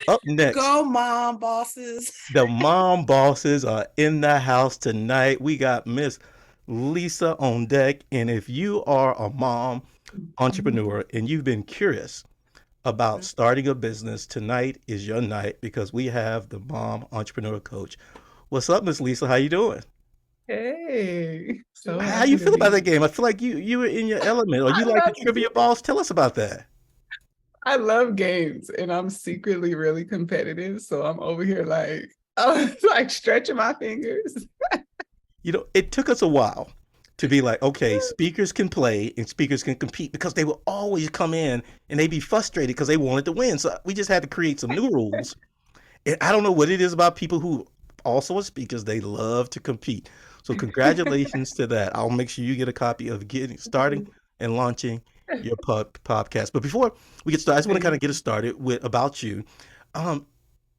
Up next, Go, mom bosses. the mom bosses are in the house tonight. We got Miss Lisa on deck. And if you are a mom entrepreneur and you've been curious about starting a business, tonight is your night because we have the mom entrepreneur coach. What's up, Miss Lisa? How you doing? Hey, so How you happy to feel about be that here. game? I feel like you were in your element, or I you like the love trivia balls. Tell us about that. I love games and I'm secretly really competitive. So I'm over here like I was like stretching my fingers. It took us a while to be like, okay, speakers can play and speakers can compete because they would always come in and they'd be frustrated because they wanted to win. So we just had to create some new rules. And I don't know what it is about people who also are speakers, they love to compete. So congratulations to that. I'll make sure you get a copy of getting starting and launching your podcast. But before we get started, I just want to kind Thank of get us started with about you. Um,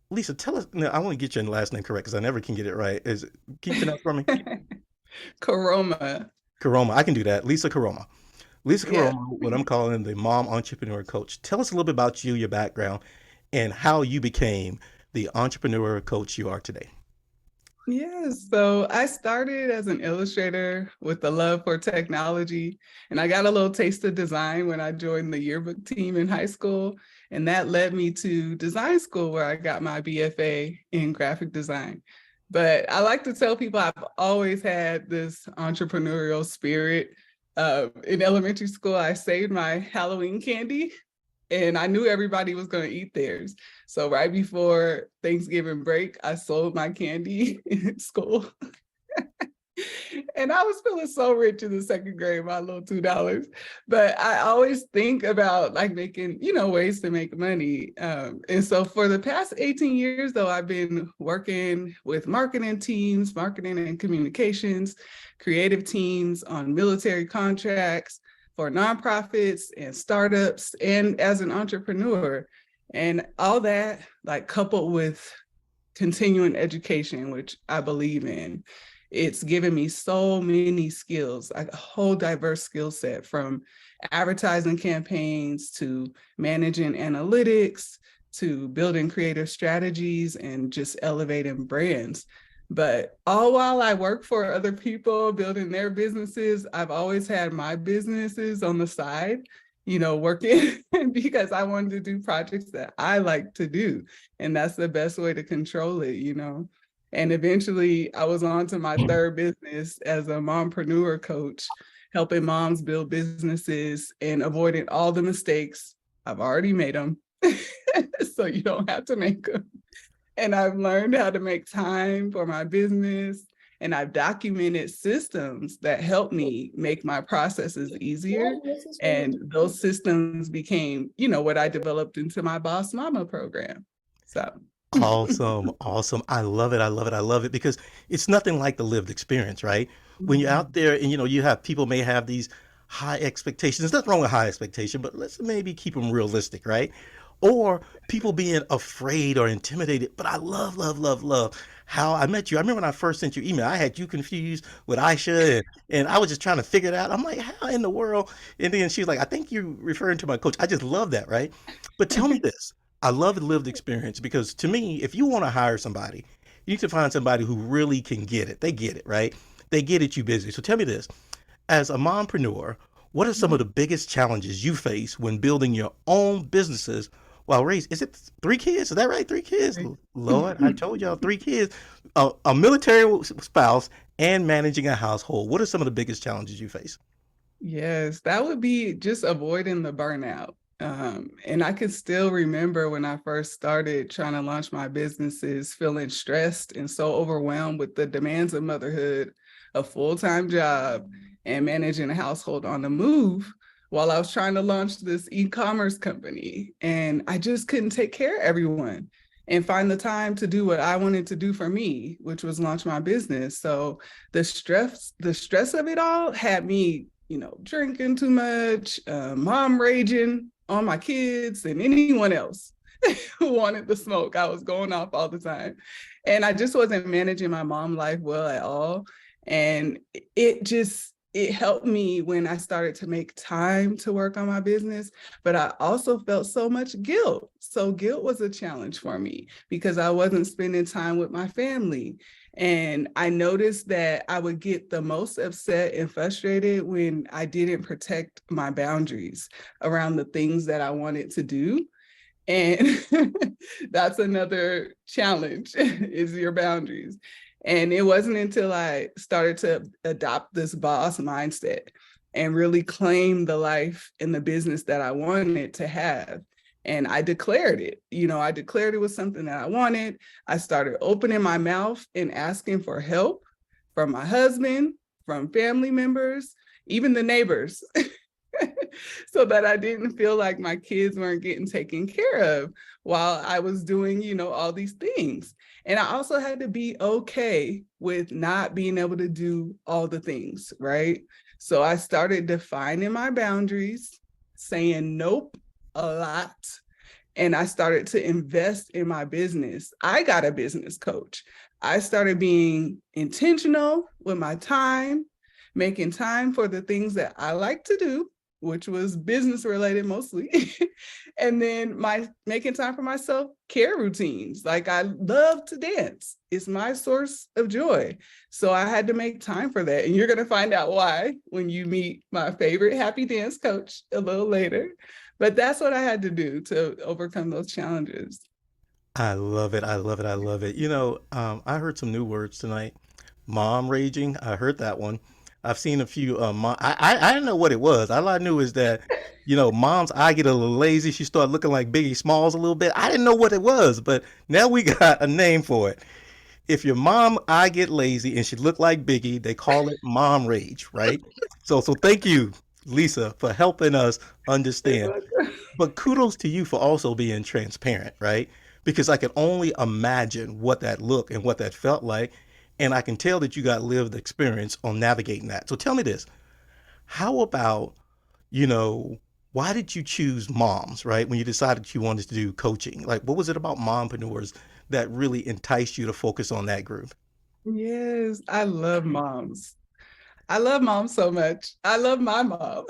Lisa, tell us. No, I want to get your last name correct because I never can get it right. Can you pronounce it for me? you. Koroma. Koroma. I can do that. Lisa Koroma. Lisa Yeah. Koroma, what I'm calling the mom entrepreneur coach. Tell us a little bit about you, your background, and how you became the entrepreneur coach you are today. Yeah, so I started as an illustrator with a love for technology, and I got a little taste of design when I joined the yearbook team in high school, and that led me to design school where I got my BFA in graphic design. But I like to tell people I've always had this entrepreneurial spirit. In elementary school, I saved my Halloween candy and I knew everybody was going to eat theirs. So right before Thanksgiving break, I sold my candy in school. And I was feeling so rich in the second grade, my little $2. But I always think about like making, ways to make money. And so for the past 18 years, though, I've been working with marketing teams, marketing and communications, creative teams on military contracts for nonprofits and startups and as an entrepreneur. And all that, like coupled with continuing education, which I believe in, it's given me so many skills, like a whole diverse skill set from advertising campaigns to managing analytics to building creative strategies and just elevating brands. But all while I work for other people building their businesses, I've always had my businesses on the side, working because I wanted to do projects that I like to do. And that's the best way to control it. And eventually I was on to my third business as a mompreneur coach, helping moms build businesses and avoiding all the mistakes. I've already made them. So you don't have to make them. And I've learned how to make time for my business. And I've documented systems that help me make my processes easier. And those systems became, what I developed into my Boss Mama program. So, Awesome, awesome. I love it. I love it. I love it because it's nothing like the lived experience, right? When you're out there and you have people may have these high expectations. There's nothing wrong with high expectation, but let's maybe keep them realistic, right? Or people being afraid or intimidated. But I love, love, love, love how I met you. I remember when I first sent you email, I had you confused with Aisha and I was just trying to figure it out. I'm like, how in the world? And then she's like, I think you're referring to my coach. I just love that, right? But tell me this. I love the lived experience because to me, if you want to hire somebody, you need to find somebody who really can get it. They get it, right? They get it, you busy. So tell me this. As a mompreneur, what are some of the biggest challenges you face when building your own businesses while raising, is it three kids? Is that right? Three kids? Lord, I told y'all three kids, a military spouse, and managing a household. What are some of the biggest challenges you face? Yes, that would be just avoiding the burnout. And I can still remember when I first started trying to launch my businesses, feeling stressed and so overwhelmed with the demands of motherhood, a full-time job, and managing a household on the move while I was trying to launch this e-commerce company. And I just couldn't take care of everyone and find the time to do what I wanted to do for me, which was launch my business. So the stress of it all had me drinking too much, mom raging on my kids and anyone else who wanted the smoke. I was going off all the time. And I just wasn't managing my mom life well at all. And it just it helped me when I started to make time to work on my business, but I also felt so much guilt. So guilt was a challenge for me because I wasn't spending time with my family. And I noticed that I would get the most upset and frustrated when I didn't protect my boundaries around the things that I wanted to do. And that's another challenge is your boundaries. And it wasn't until I started to adopt this boss mindset and really claim the life and the business that I wanted to have. And I declared it. I declared it was something that I wanted. I started opening my mouth and asking for help from my husband, from family members, even the neighbors. So that I didn't feel like my kids weren't getting taken care of while I was doing, all these things. And I also had to be okay with not being able to do all the things, right? So I started defining my boundaries, saying nope a lot. And I started to invest in my business. I got a business coach. I started being intentional with my time, making time for the things that I like to do, which was business related mostly. And then making time for myself care routines. Like I love to dance. It's my source of joy. So I had to make time for that. And you're going to find out why when you meet my favorite happy dance coach a little later. But that's what I had to do to overcome those challenges. I love it. I love it. I love it. I heard some new words tonight. Mom raging. I heard that one. I've seen a few. I didn't know what it was. All I knew is that, mom's eye get a little lazy. She started looking like Biggie Smalls a little bit. I didn't know what it was, but now we got a name for it. If your mom eye get lazy and she look like Biggie, they call it mom rage, right? So thank you, Lisa, for helping us understand. But kudos to you for also being transparent, right? Because I can only imagine what that looked and what that felt like. And I can tell that you got lived experience on navigating that. So tell me this. How about, you know, why did you choose moms, right? When you decided you wanted to do coaching? Like, what was it about mompreneurs that really enticed you to focus on that group? Yes, I love moms. I love moms so much. I love my mom.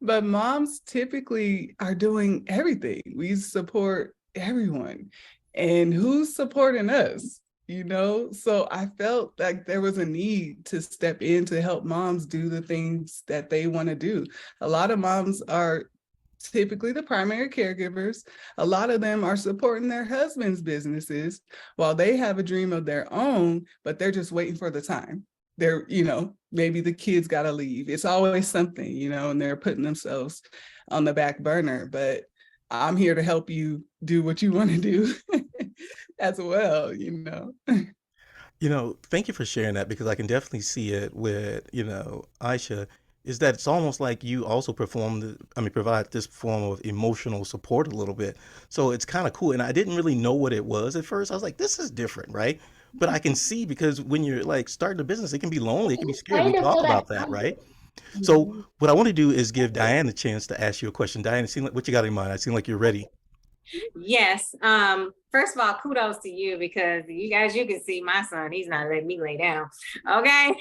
But moms typically are doing everything. We support everyone. And who's supporting us? So I felt like there was a need to step in to help moms do the things that they want to do. A lot of moms are typically the primary caregivers. A lot of them are supporting their husbands' businesses while they have a dream of their own, but they're just waiting for the time. Maybe the kids got to leave. It's always something, and they're putting themselves on the back burner. But I'm here to help you do what you want to do as well. Thank you for sharing that because I can definitely see it with, Aisha, is that it's almost like you also provide this form of emotional support a little bit. So it's kind of cool. And I didn't really know what it was at first. I was like, this is different, right? But I can see because when you're like starting a business, it can be lonely, it can be scary. We talk about that, right? So what I want to do is give Diane a chance to ask you a question. Diane, it seems like what you got in mind? I seem like you're ready. Yes. First of all, kudos to you because you can see my son. He's not letting me lay down. Okay.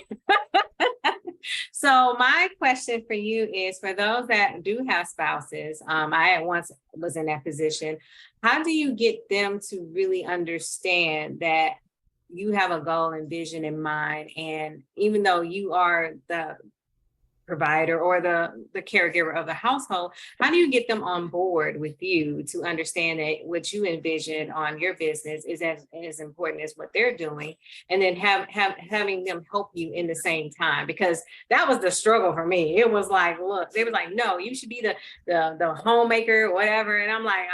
So my question for you is for those that do have spouses, I at once was in that position. How do you get them to really understand that you have a goal and vision in mind? And even though you are the provider or the caregiver of the household, how do you get them on board with you to understand that what you envision on your business is as important as what they're doing, and then having them help you in the same time? Because that was the struggle for me. It was like, look, they were like, no, you should be the homemaker or whatever, and I'm like,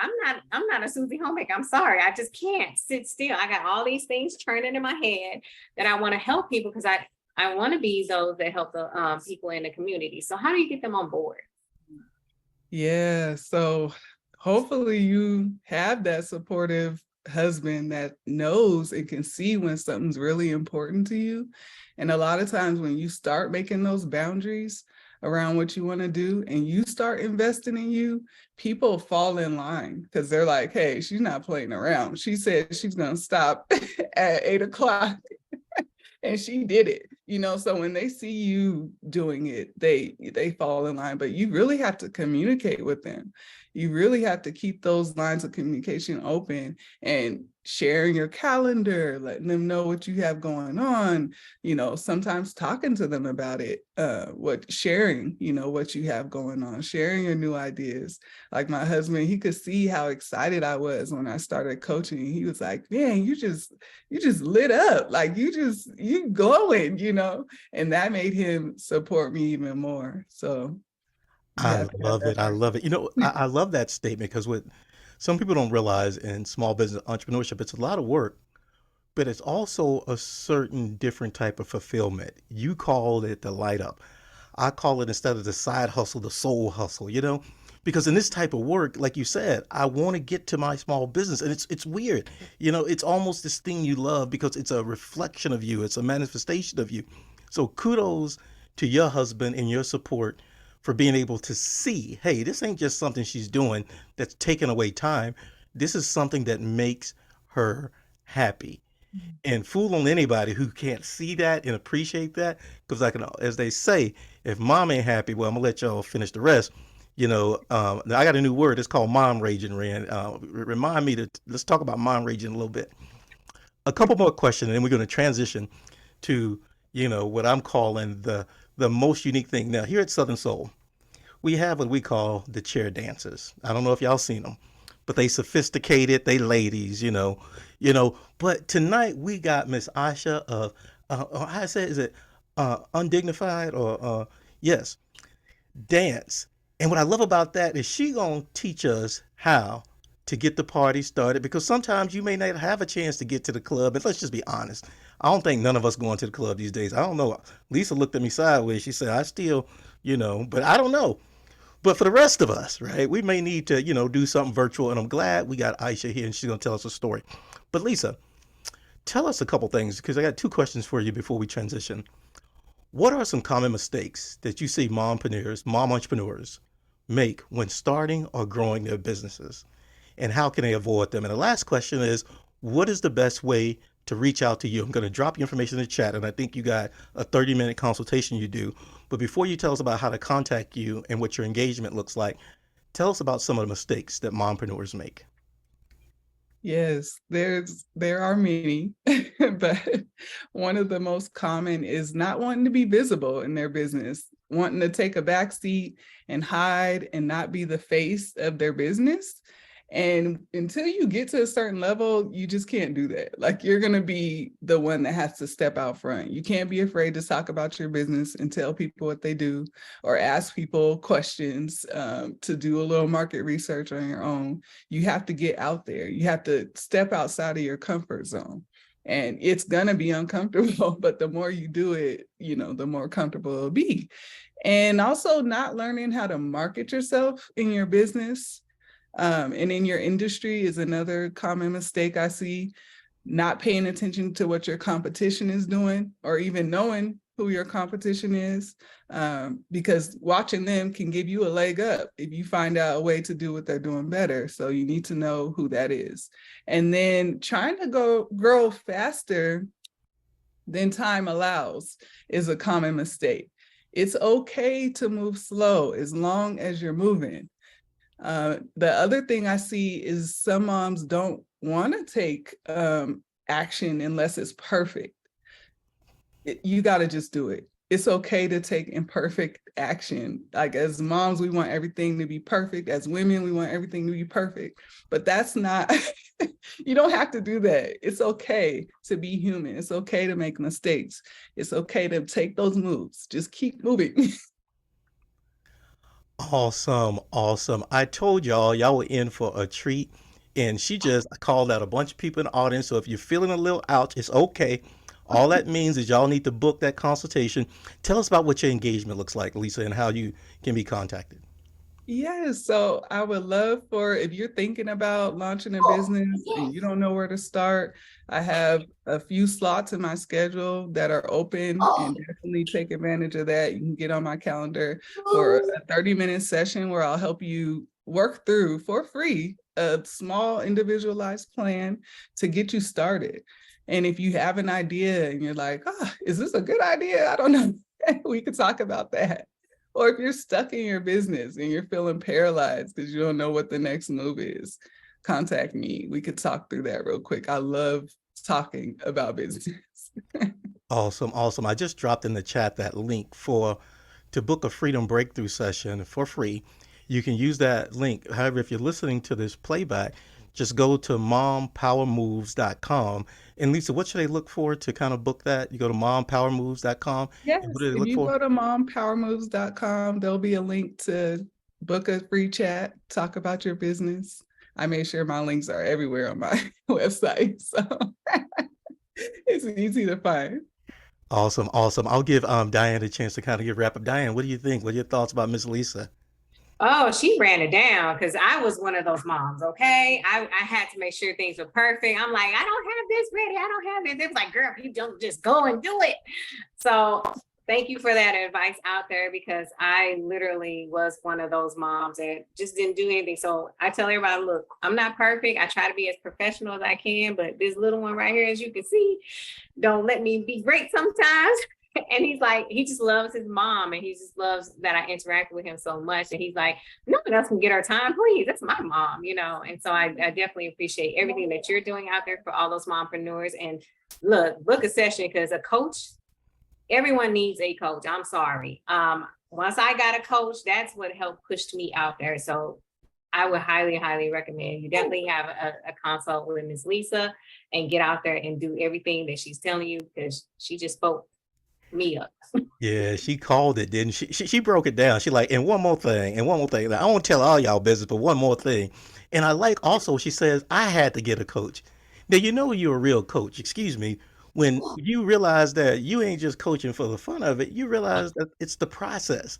I'm not a Susie homemaker. I'm sorry, I just can't sit still. I got all these things turning in my head that I want to help people because I want to be those that help the people in the community. So how do you get them on board? Yeah. So hopefully you have that supportive husband that knows and can see when something's really important to you. And a lot of times when you start making those boundaries around what you want to do and you start investing in you, people fall in line because they're like, hey, she's not playing around. She said she's going to stop at 8 o'clock and she did it. So when they see you doing it, they fall in line, but you really have to communicate with them. You really have to keep those lines of communication open and sharing your calendar, letting them know what you have going on, sometimes talking to them about it, sharing, what you have going on, sharing your new ideas. Like my husband, he could see how excited I was when I started coaching. He was like, man, you just lit up, like you glowing, and that made him support me even more. So you I have to have love that it. I love it. I love that statement because what some people don't realize in small business entrepreneurship, it's a lot of work, but it's also a certain different type of fulfillment. You called it the light up. I call it, instead of the side hustle, the soul hustle, because in this type of work, like you said, I want to get to my small business. And it's weird. It's almost this thing you love because it's a reflection of you. It's a manifestation of you. So kudos to your husband and your support for being able to see, hey, this ain't just something she's doing that's taking away time. This is something that makes her happy. And fool on anybody who can't see that and appreciate that, because as they say, if mom ain't happy, well, I'm gonna let y'all finish the rest. Now I got a new word. It's called mom raging. Rand, remind me to let's talk about mom raging a little bit. A couple more questions, and then we're going to transition to what I'm calling the most unique thing. Now here at Southern Soul, we have what we call the chair dancers. I don't know if y'all seen them, but they sophisticated, they ladies, But tonight we got Miss Aisha of, how I say, is it undignified or yes, dance. And what I love about that is she gonna teach us how to get the party started, because sometimes you may not have a chance to get to the club. And let's just be honest, I don't think none of us going to the club these days. I don't know. Lisa looked at me sideways. She said, I still, but I don't know. But for the rest of us, right, we may need to, do something virtual. And I'm glad we got Aisha here and she's going to tell us a story. But Lisa, tell us a couple things, because I got two questions for you before we transition. What are some common mistakes that you see mom entrepreneurs make when starting or growing their businesses? And how can they avoid them? And the last question is, what is the best way to reach out to you? I'm going to drop your information in the chat, and I think you got a 30-minute consultation you do. But before you tell us about how to contact you and what your engagement looks like, tell us about some of the mistakes that mompreneurs make. Yes, there are many, but one of the most common is not wanting to be visible in their business, wanting to take a back seat and hide and not be the face of their business. And until you get to a certain level, you just can't do that. Like, you're going to be the one that has to step out front. You can't be afraid to talk about your business and tell people what they do, or ask people questions, to do a little market research on your own. You have to get out there. You have to step outside of your comfort zone. And it's going to be uncomfortable, but the more you do it, the more comfortable it'll be. And also not learning how to market yourself in your business. And in your industry is another common mistake I see. Not paying attention to what your competition is doing, or even knowing who your competition is, because watching them can give you a leg up if you find out a way to do what they're doing better. So you need to know who that is. And then trying to grow faster than time allows is a common mistake. It's okay to move slow as long as you're moving. The other thing I see is some moms don't want to take action unless it's perfect. You got to just do it. It's okay to take imperfect action. Like, as moms, we want everything to be perfect. As women, we want everything to be perfect. But that's not, you don't have to do that. It's okay to be human. It's okay to make mistakes. It's okay to take those moves. Just keep moving. Awesome, awesome. I told y'all were in for a treat. And she just called out a bunch of people in the audience. So if you're feeling a little ouch, it's okay. All that means is y'all need to book that consultation. Tell us about what your engagement looks like, Lisa, and how you can be contacted. Yes, so I would love for, if you're thinking about launching a business and you don't know where to start, I have a few slots in my schedule that are open, and definitely take advantage of that. You can get on my calendar for a 30-minute session where I'll help you work through for free a small individualized plan to get you started. And if you have an idea and you're like, oh, is this a good idea? I don't know. We could talk about that. Or if you're stuck in your business and you're feeling paralyzed because you don't know what the next move is, contact me. We could talk through that real quick. I love talking about business. Awesome, awesome. I just dropped in the chat that link for to book a freedom breakthrough session for free. You can use that link. However, if you're listening to this playback, just go to mompowermoves.com. And Lisa, what should they look for to kind of book that? You go to mompowermoves.com, Yes, and what do they if look you for? go to mompowermoves.com, there'll be a link to book a free chat, talk about your business. I made sure my links are everywhere on my website, so it's easy to find. Awesome, awesome. I'll give Diane a chance to kind of get wrap up. Diane, what do you think? What are your thoughts about Miss Lisa? Oh, she ran it down because I was one of those moms. Okay. I had to make sure things were perfect. I'm like, I don't have this ready. I don't have it. They was like, girl, you don't just go and do it. So thank you for that advice out there because I literally was one of those moms that just didn't do anything. So I tell everybody, look, I'm not perfect. I try to be as professional as I can, but this little one right here, as you can see, don't let me be great sometimes. And he's like, he just loves his mom and he just loves that I interact with him so much. And he's like, no one else can get our time, please. That's my mom, you know. And so I definitely appreciate everything that you're doing out there for all those mompreneurs. And look, book a session because a coach, everyone needs a coach. I'm sorry. Once I got a coach, that's what helped push me out there. So I would highly, highly recommend you definitely have a consult with Miss Lisa and get out there and do everything that she's telling you because she just spoke me up. Yeah, she called it, didn't she? She broke it down. She like, and one more thing, and one more thing. Like, I won't tell all y'all business, but one more thing. And I like also she says I had to get a coach. Now you know you're a real coach. Excuse me. When you realize that you ain't just coaching for the fun of it, you realize that it's the process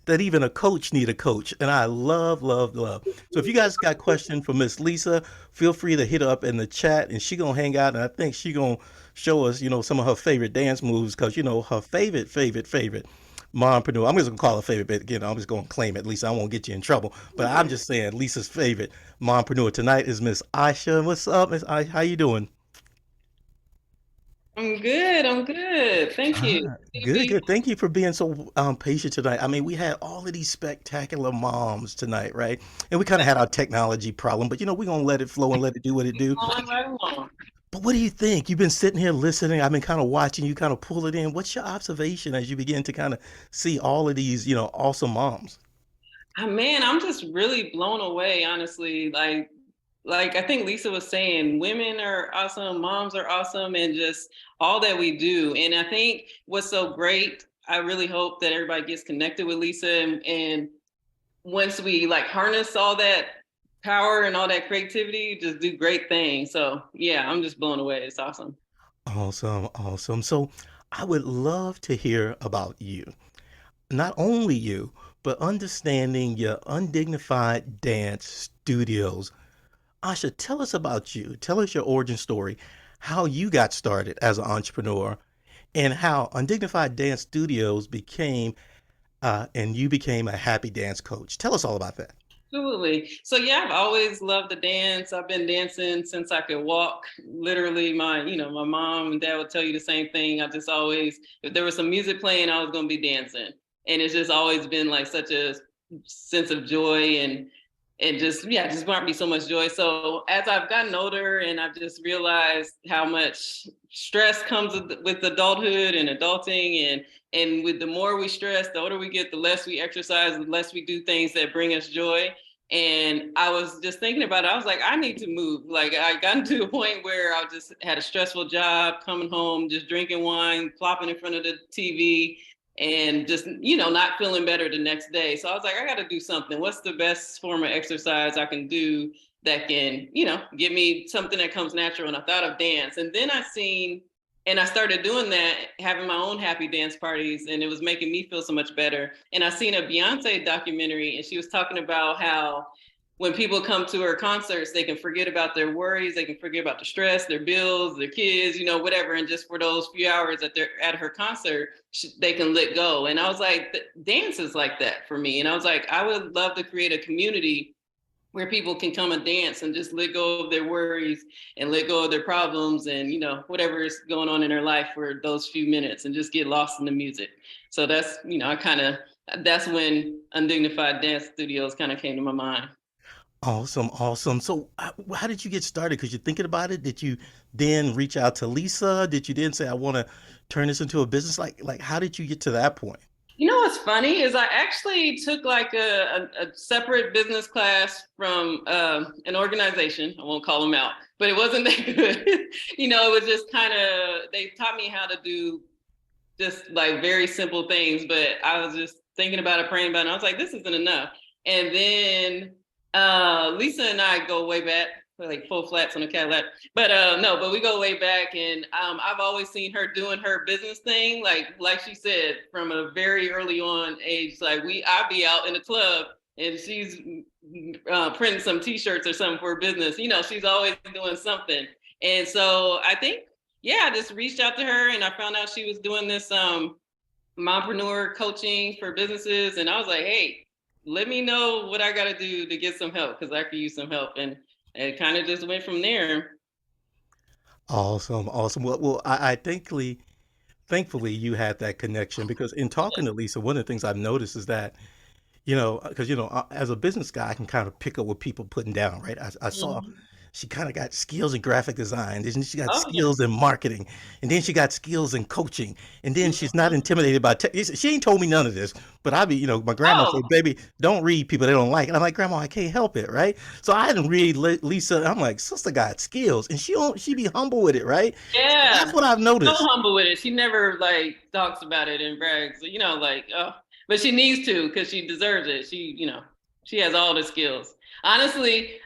that even a coach need a coach. And I love, love, love. So if you guys got questions for Miss Lisa, feel free to hit her up in the chat and she gonna hang out and I think she gonna show us, some of her favorite dance moves because her favorite mompreneur. I'm just gonna call her favorite, but again, I'm just gonna claim it. At least I won't get you in trouble. But I'm just saying Lisa's favorite mompreneur tonight is Miss Aisha. What's up, Miss Aisha? How you doing? I'm good. I'm good. Thank you. Good, Stevie. good. Thank you for being so patient tonight. I mean, we had all of these spectacular moms tonight, right? And we kind of had our technology problem, but we're gonna let it flow and let it do what it do. Going right along. But what do you think? You've been sitting here listening. I've been kind of watching you kind of pull it in. What's your observation as you begin to kind of see all of these, awesome moms? Man, I'm just really blown away, honestly. Like I think Lisa was saying, women are awesome, moms are awesome, and just all that we do. And I think what's so great, I really hope that everybody gets connected with Lisa and once we like harness all that power and all that creativity, just do great things. So yeah, I'm just blown away. It's awesome. Awesome, awesome. So I would love to hear about you. Not only you, but understanding your undignified dance studios. Asha, tell us about you. Tell us your origin story, how you got started as an entrepreneur, and how Undignified Dance Studios became, and you became a happy dance coach. Tell us all about that. Absolutely. So yeah, I've always loved to dance. I've been dancing since I could walk. Literally, my mom and dad would tell you the same thing. I just always, if there was some music playing, I was gonna be dancing. And it's just always been like such a sense of joy and just just brought me so much joy. So as I've gotten older and I've just realized how much stress comes with adulthood and adulting and with the more we stress, the older we get, the less we exercise, the less we do things that bring us joy. And I was just thinking about it. I was like, I need to move. Like I got to a point where I just had a stressful job, coming home, just drinking wine, plopping in front of the TV and just, not feeling better the next day. So I was like, I got to do something. What's the best form of exercise I can do that can, give me something that comes natural? And I thought of dance. And then I started doing that, having my own happy dance parties, and it was making me feel so much better. And I seen a Beyonce documentary, and she was talking about how when people come to her concerts, they can forget about their worries, they can forget about the stress, their bills, their kids, whatever. And just for those few hours that they're at her concert, they can let go. And I was like, dance is like that for me. And I was like, I would love to create a community where people can come and dance and just let go of their worries and let go of their problems and, whatever is going on in their life for those few minutes and just get lost in the music. So that's, that's when Undignified Dance Studios kind of came to my mind. Awesome, awesome. So, how did you get started? Because you're thinking about it. Did you then reach out to Lisa? Did you then say, "I want to turn this into a business"? Like, how did you get to that point? You know what's funny is I actually took like a separate business class from an organization. I won't call them out, but it wasn't that good. It was just kind of, they taught me how to do just like very simple things, but I was just thinking about it, praying about it. And I was like, this isn't enough. And then Lisa and I go way back, like full flats on a Cadillac. But no, but we go way back, and I've always seen her doing her business thing, like she said, from a very early on age. Like I'd be out in the club, and she's printing some T-shirts or something for her business. She's always doing something. And so I think, yeah, I just reached out to her, and I found out she was doing this mompreneur coaching for businesses, and I was like, hey, let me know what I got to do to get some help, because I could use some help. And it kind of just went from there. Awesome, awesome. Well, I thankfully, you had that connection because in talking to Lisa, one of the things I've noticed is that because as a business guy, I can kind of pick up what people putting down, right? I saw Mhm. she kind of got skills in graphic design, then she got Oh, yeah. skills in marketing, and then she got skills in coaching, and then she's not Mhm. intimidated by she ain't told me none of this, but I be, my grandma Oh, say, baby, don't read people they don't like. And I'm like, grandma, I can't help it, right? So I didn't read Lisa. I'm like, sister got skills, and she be humble with it, right? So that's yeah. what I've So noticed. humble with it. She never like talks about it and brags, like, oh, but she needs to, because she deserves it. She has all the skills. Honestly,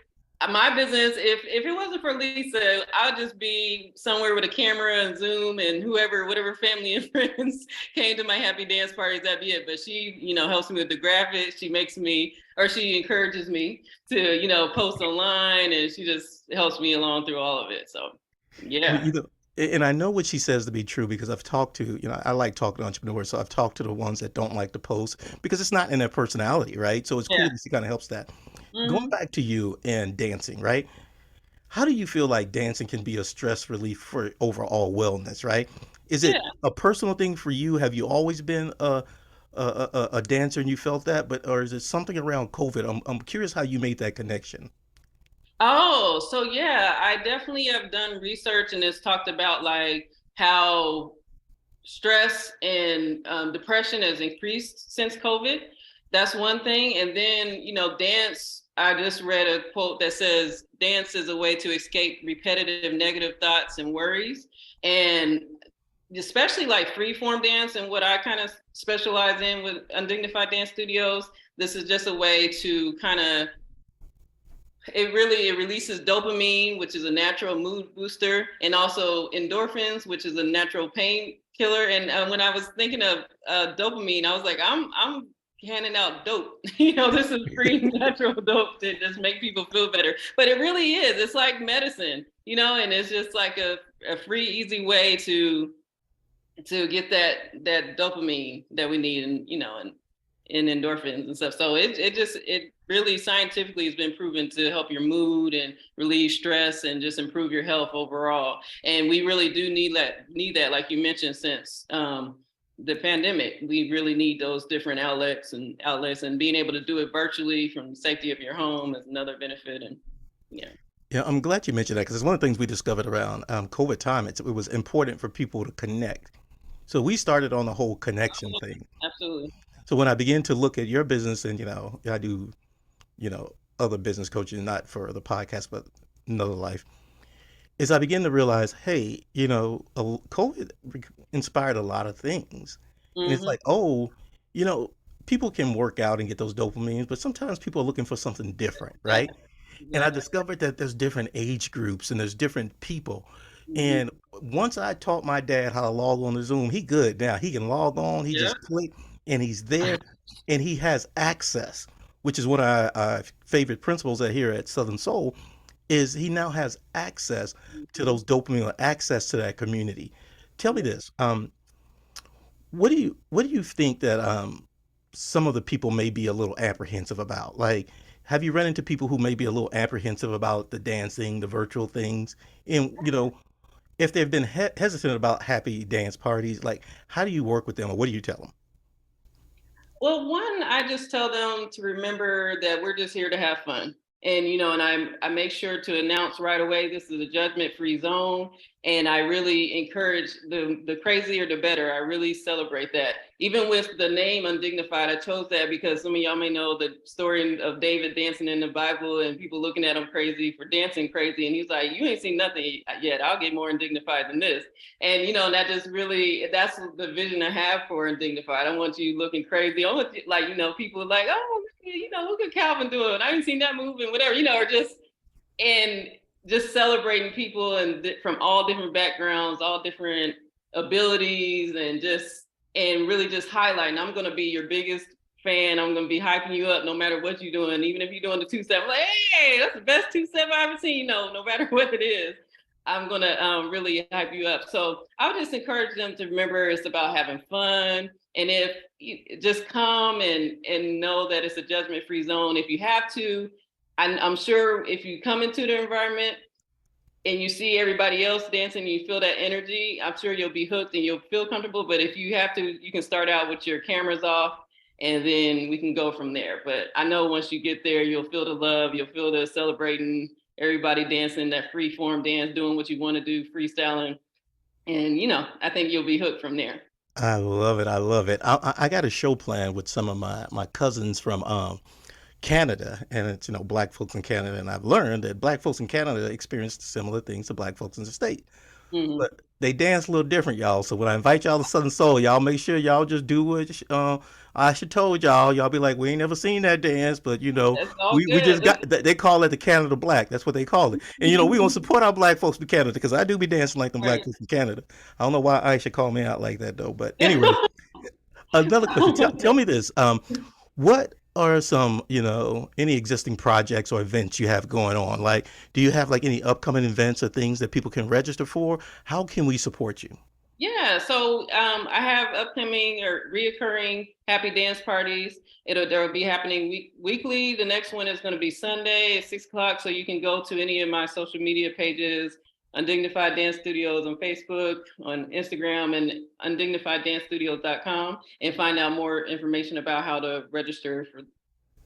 my business, if it wasn't for Lisa, I'd just be somewhere with a camera and Zoom, and whatever family and friends came to my happy dance parties, that'd be it. But she, helps me with the graphics. She makes me, or she encourages me to, post online, and she just helps me along through all of it. So Well, yeah. and I know what she says to be true because I've talked to, I like talking to entrepreneurs, so I've talked to the ones that don't like to post because it's not in their personality, right? So it's Yeah. cool that she kind of helps that. Going Mhm. back to you and dancing, right? How do you feel like dancing can be a stress relief for overall wellness, right? Is Yeah. it a personal thing for you? Have you always been a dancer and you felt that, or is it something around COVID? I'm curious how you made that connection. Oh, so yeah, I definitely have done research, and it's talked about like how stress and depression has increased since COVID. That's one thing. And then, dance. I just read a quote that says dance is a way to escape repetitive negative thoughts and worries. And especially like free form dance, and what I kind of specialize in with Undignified Dance Studios, this is just a way to kind of, it releases dopamine, which is a natural mood booster, and also endorphins, which is a natural pain killer. And when I was thinking of dopamine, I was like, I'm handing out dope. This is free natural dope to just make people feel better. But it really is. It's like medicine, and it's just like a free, easy way to get that dopamine that we need, and endorphins and stuff. So it really scientifically has been proven to help your mood and relieve stress and just improve your health overall. And we really do need that, like you mentioned, since the pandemic. We really need those different outlets, and being able to do it virtually from the safety of your home is another benefit. And yeah. Yeah, I'm glad you mentioned that because it's one of the things we discovered around COVID time. It was important for people to connect. So we started on the whole connection thing. Absolutely. So when I began to look at your business and, I do, other business coaching, not for the podcast, but another life, is I began to realize, hey, COVID inspired a lot of things. And it's Hmm. like, oh, you know, people can work out and get those dopamines, but sometimes people are looking for something different, right? Exactly. And I Exactly. discovered that there's different age groups and there's different people. Hmm. And once I taught my dad how to log on to Zoom, he good now. He can log on, he Yeah. just click and he's there and he has access, which is one of our favorite principles that here at Southern Soul is he now has access to Mhm. those dopamine or access to that community. Tell me Yeah. this. What do you think that some of the people may be a little apprehensive about? Like, have you run into people who may be a little apprehensive about the dancing, the virtual things? And, if they've been hesitant about happy dance parties, like how do you work with them or what do you tell them? Well, one, I just tell them to remember that we're just here to have fun. And I make sure to announce right away this is a judgment-free zone. And I really encourage the crazier the better. I really celebrate that. Even with the name undignified, I chose that because some of y'all may know the story of David dancing in the Bible and people looking at him crazy for dancing crazy. And he's like, you ain't seen nothing yet. I'll get more undignified than this. And that just really, that's the vision I have for undignified. I don't want you looking crazy. I want you, like, people are like, oh, look at Calvin doing. I ain't seen that move and whatever, or just celebrating people and from all different backgrounds, all different abilities, and really just highlighting. I'm going to be your biggest fan. I'm going to be hyping you up no matter what you're doing. Even if you're doing the 2-step, like, hey, that's the best 2-step I've ever seen. No matter what it is, I'm going to really hype you up. So I would just encourage them to remember it's about having fun. And if you just come and know that it's a judgment-free zone, if you have to, I'm sure if you come into the environment and you see everybody else dancing and you feel that energy, I'm sure you'll be hooked and you'll feel comfortable. But if you have to, you can start out with your cameras off and then we can go from there. But I know once you get there, you'll feel the love, you'll feel the celebrating, everybody dancing that free form dance, doing what you want to do, freestyling. And, I think you'll be hooked from there. I love it. I love it. I got a show planned with some of my cousins from Canada, and it's black folks in Canada, and I've learned that black folks in Canada experience similar things to black folks in the state, Mm-hmm. but they dance a little different, y'all. So when I invite y'all to Southern Soul, y'all make sure y'all just do what Aisha told y'all. Y'all be like, we ain't never seen that dance, but That's all we just good. got. They call it the Canada Black. That's what they call it. And we gonna support our black folks from Canada because I do be dancing like them black Right. folks from Canada. I don't know why Aisha called me out like that though, but anyway. Another question. Tell me this. What are some, any existing projects or events you have going on? Like, do you have like any upcoming events or things that people can register for? How can we support you? Yeah, so I have upcoming or reoccurring happy dance parties. They'll be happening weekly. The next one is going to be Sunday at 6 o'clock. So you can go to any of my social media pages, Undignified Dance Studios on Facebook, on Instagram, and undignifieddancestudios.com, and find out more information about how to register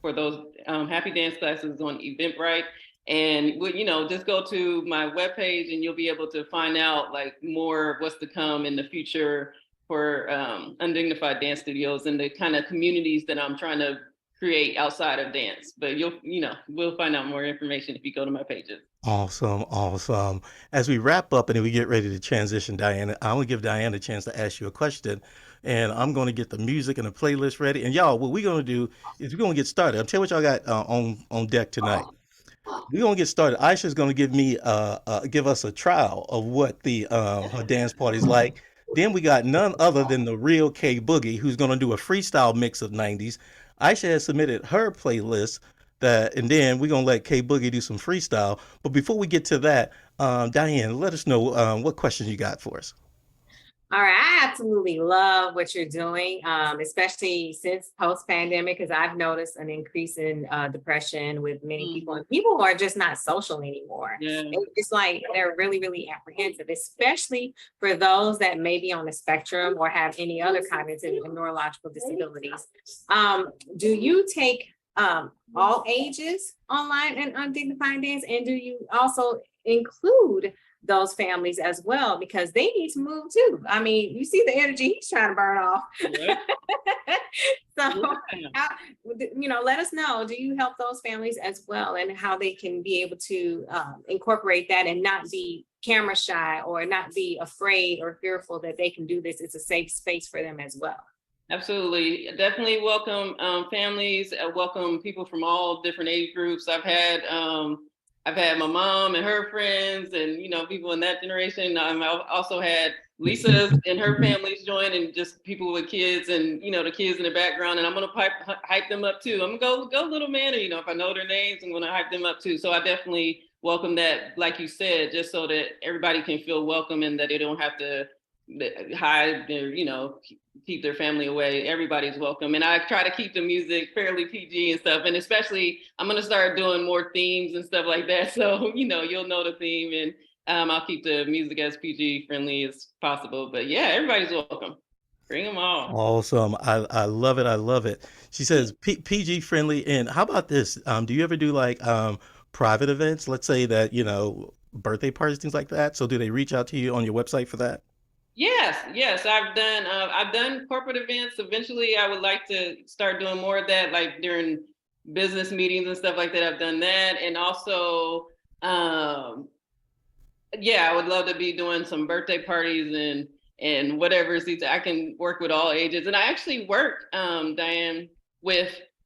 for those happy dance classes on Eventbrite. And just go to my webpage and you'll be able to find out like more of what's to come in the future for Undignified Dance Studios and the kind of communities that I'm trying to create outside of dance. But we'll find out more information if you go to my pages. Awesome, awesome. As we wrap up and then we get ready to transition, Diana, I want to give Diana a chance to ask you a question. And I'm going to get the music and the playlist ready. And y'all, what we're going to do is we're going to get started. I'll tell you what y'all got on deck tonight. We're gonna get started. Aisha's gonna give us a trial of what the her dance party's like. Then we got none other than the real K Boogie, who's gonna do a freestyle mix of '90s. Aisha has submitted her playlist and then we're gonna let K Boogie do some freestyle. But before we get to that, Diane, let us know what questions you got for us. All right, I absolutely love what you're doing, especially since post-pandemic, because I've noticed an increase in depression with many people, and people are just not social anymore. Yeah. It's like they're really, really apprehensive, especially for those that may be on the spectrum or have any other cognitive and neurological disabilities. Do you take all ages online and undignified dance, and do you also include those families as well, because they need to move too? I mean, you see the energy he's trying to burn off. Yeah. So, let us know, do you help those families as well, and how they can be able to incorporate that and not be camera shy or not be afraid or fearful that they can do this? It's a safe space for them as well. Absolutely. Definitely welcome families, welcome people from all different age groups. I've had my mom and her friends and, people in that generation. I've also had Lisa and her families join, and just people with kids and, the kids in the background. And I'm going to hype them up too. I'm going to go little man, or, if I know their names, I'm going to hype them up too. So I definitely welcome that, like you said, just so that everybody can feel welcome and that they don't have to, hide their, keep their family away. Everybody's welcome. And I try to keep the music fairly PG and stuff. And especially I'm going to start doing more themes and stuff like that. So, you'll know the theme, and I'll keep the music as PG friendly as possible. But yeah, everybody's welcome. Bring them all. Awesome. I love it. I love it. She says PG friendly. And how about this? Do you ever do like private events? Let's say that, birthday parties, things like that. So do they reach out to you on your website for that? Yes, I've done corporate events. Eventually I would like to start doing more of that, like during business meetings and stuff like that. I've done that. And also, I would love to be doing some birthday parties and whatever. I can work with all ages. And I actually work, Diane,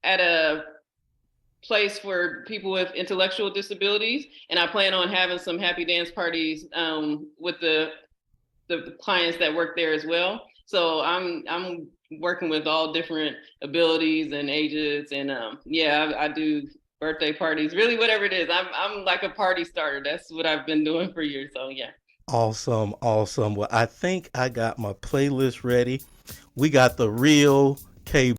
at a place for people with intellectual disabilities. And I plan on having some happy dance parties with the clients that work there as well. So I'm working with all different abilities and ages, and I do birthday parties, really whatever it is. I'm like a party starter. That's what I've been doing for years. So yeah. Awesome. Awesome. Well, I think I got my playlist ready. We got the real K